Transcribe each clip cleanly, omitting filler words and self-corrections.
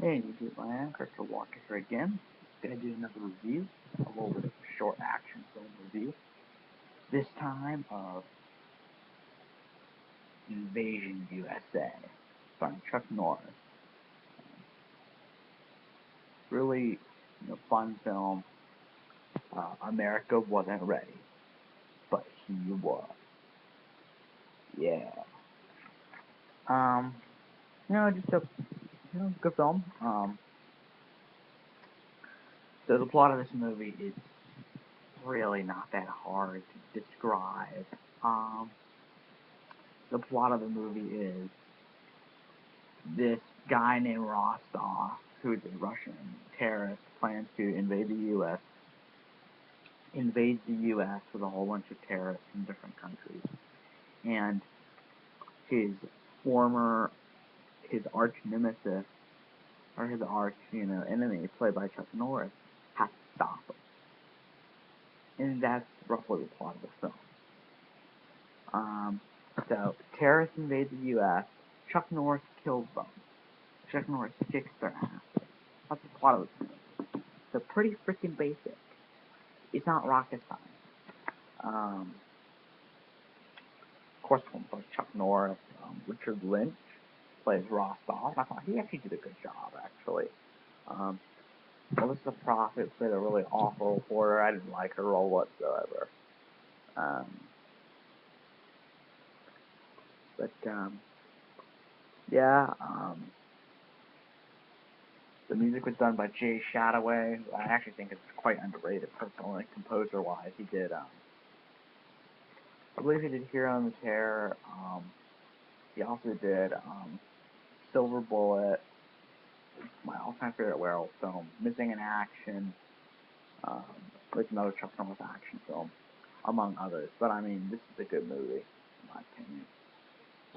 Hey, YouTube land, Crystal Walker here again. Gonna do another review, a little bit of a short action film review. This time of Invasion USA, starring Chuck Norris. Really, fun film. America wasn't ready, but he was. Yeah. Um, just a good film. So the plot of this movie is really not that hard to describe. Um, the plot of the movie is this guy named Rostov, who's a Russian terrorist, plans to invade the U.S. with a whole bunch of terrorists from different countries. And his former, his arch nemesis, or his arch, enemy, played by Chuck Norris, has to stop him. And that's roughly the plot of the film. So, terrorists invade the U.S., Chuck Norris kills them. Chuck Norris kicks their ass. That's the plot of the film. So pretty freaking basic. It's not rocket science. Of course, one plays Chuck Norris. Richard Lynch plays Rostov. I thought he actually did a good job, actually. Melissa Prophet played a really awful reporter. I didn't like her role whatsoever. Um, but yeah, the music was done by Jay Shadoway, who I actually think is quite underrated personally, composer-wise. He did, I believe he did Hero and the Terror. He also did Silver Bullet, my all-time favorite werewolf film, Missing in Action, um, like another Chuck Norris action film, among others. But I mean, this is a good movie, in my opinion.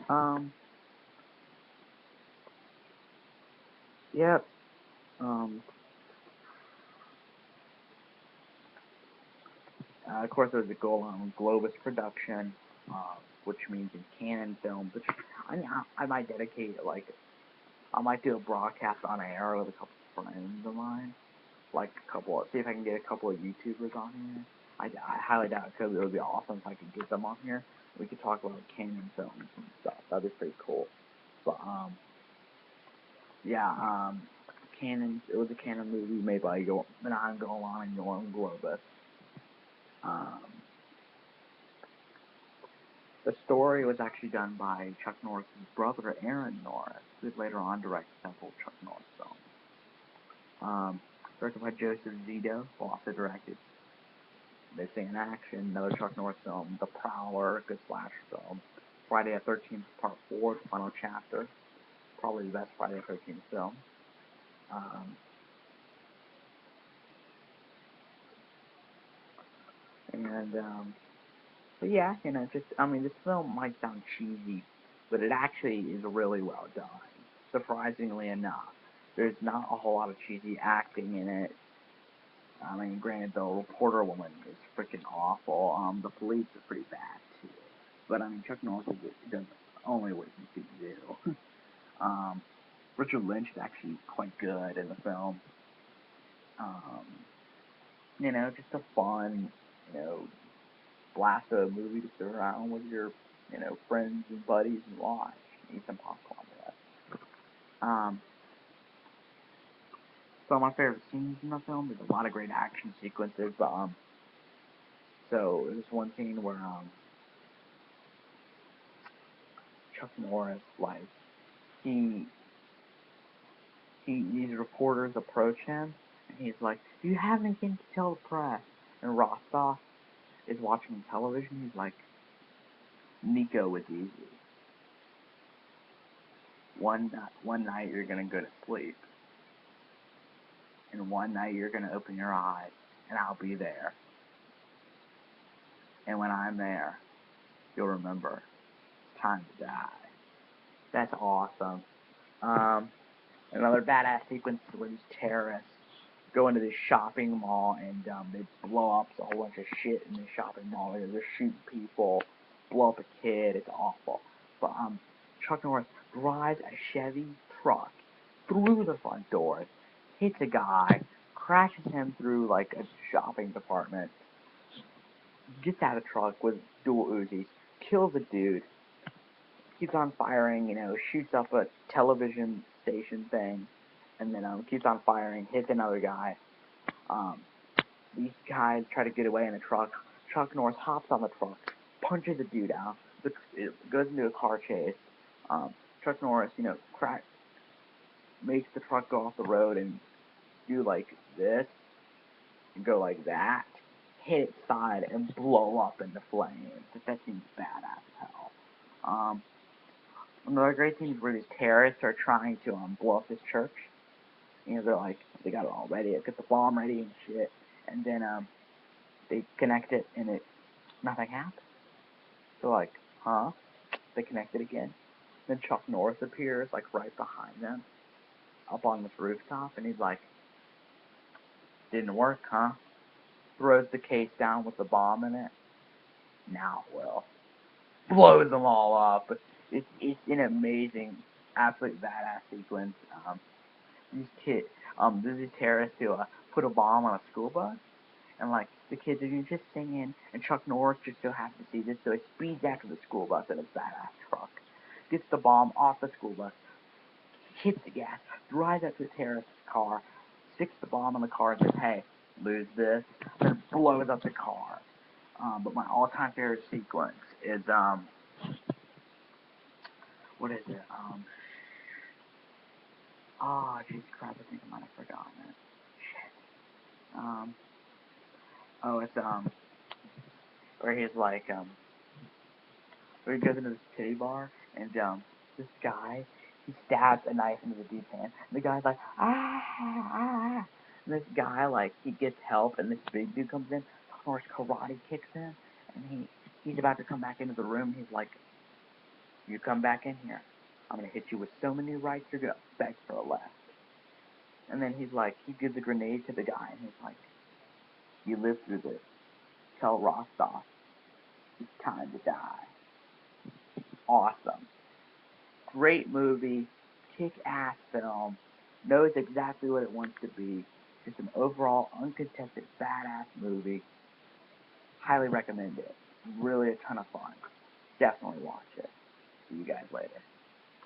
Um, yep. Um, of course, there was a Golan Globus production, which means in Canon Films. Which I might dedicate I might do a broadcast on air with a couple of friends of mine, see if I can get a couple of YouTubers on here. I highly doubt it because it would be awesome if I could get them on here. We could talk about Canon films and stuff. That'd be pretty cool. But yeah, Canon. It was a Canon movie made by Menon Golan and Yoram Globus. Um, the story was actually done by Chuck Norris's brother, Aaron Norris, who would later on direct several Chuck Norris films. Directed by Joseph Zito, who also directed Missing in Action, another Chuck Norris film, The Prowler, a good slasher film, Friday the 13th Part 4, the final chapter, probably the best Friday the 13th film. Um, and but yeah, this film might sound cheesy, but it actually is really well done. Surprisingly enough, there's not a whole lot of cheesy acting in it. I mean, granted, the reporter woman is freaking awful. The police are pretty bad too. But I mean, Chuck Norris does only what he can do. Richard Lynch is actually quite good in the film. Um, just a fun, you know, blast of a movie to sit around with your, friends and buddies and watch. Eat some popcorn with us. Um, some of my favorite scenes in the film. There's a lot of great action sequences. So there's one scene where Chuck Norris, like, he these reporters approach him, and he's like, "Do you have anything to tell the press?" And Rostov is watching television. He's like, "Nico was easy. One night you're gonna go to sleep, and one night you're gonna open your eyes, and I'll be there. And when I'm there, you'll remember it's time to die." That's awesome. Um, Another badass sequence where these terrorists go into this shopping mall and they blow up a whole bunch of shit in the shopping mall. They're shooting people, blow up a kid. It's awful. But Chuck Norris drives a Chevy truck through through the front doors, hits a guy, crashes him through like a shopping department, gets out of the truck with dual Uzis, kills a dude, keeps on firing, shoots up a television station thing, and then keeps on firing, hits another guy. Um, these guys try to get away in the truck. Chuck Norris hops on the truck, punches a dude out, it goes into a car chase. Chuck Norris, makes the truck go off the road and do like this, and go like that, hit its side, and blow up into flames. That seems badass as hell. Another great thing is where these terrorists are trying to blow up this church. They're like, they got it all ready, they got the bomb ready and shit, and then they connect it, and nothing happens. They're like, huh? They connect it again. Then Chuck Norris appears, like, right behind them, up on this rooftop, and he's like, didn't work, huh? Throws the case down with the bomb in it. Now it will. Blows them all up. It's an amazing, absolute badass sequence. There's these terrorists who put a bomb on a school bus, and like the kids are just singing, and Chuck Norris just so happens to see this, so he speeds after the school bus in his badass truck, gets the bomb off the school bus, hits the gas, drives up to the terrorist's car, sticks the bomb in the car, and says, "Hey, lose this," then blows up the car. But my all-time favorite sequence is what is it? Oh, jeez, crap! I think I might have forgotten it. Shit. It's where he's like where he goes into this titty bar, and this guy, he stabs a knife into the dude's hand, and the guy's like, ah. And this guy, like, he gets help, and this big dude comes in, Norris karate kicks him, and he's about to come back into the room, and he's like, you come back in here, I'm gonna hit you with so many rights, you're gonna beg for a left. And then he's like, he gives a grenade to the guy, and he's like, you live through this. Tell Rostov, it's time to die. Awesome. Great movie, kick-ass film, knows exactly what it wants to be. Just an overall uncontested badass movie. Highly recommend it. Really a ton of fun. Definitely watch it. See you guys later.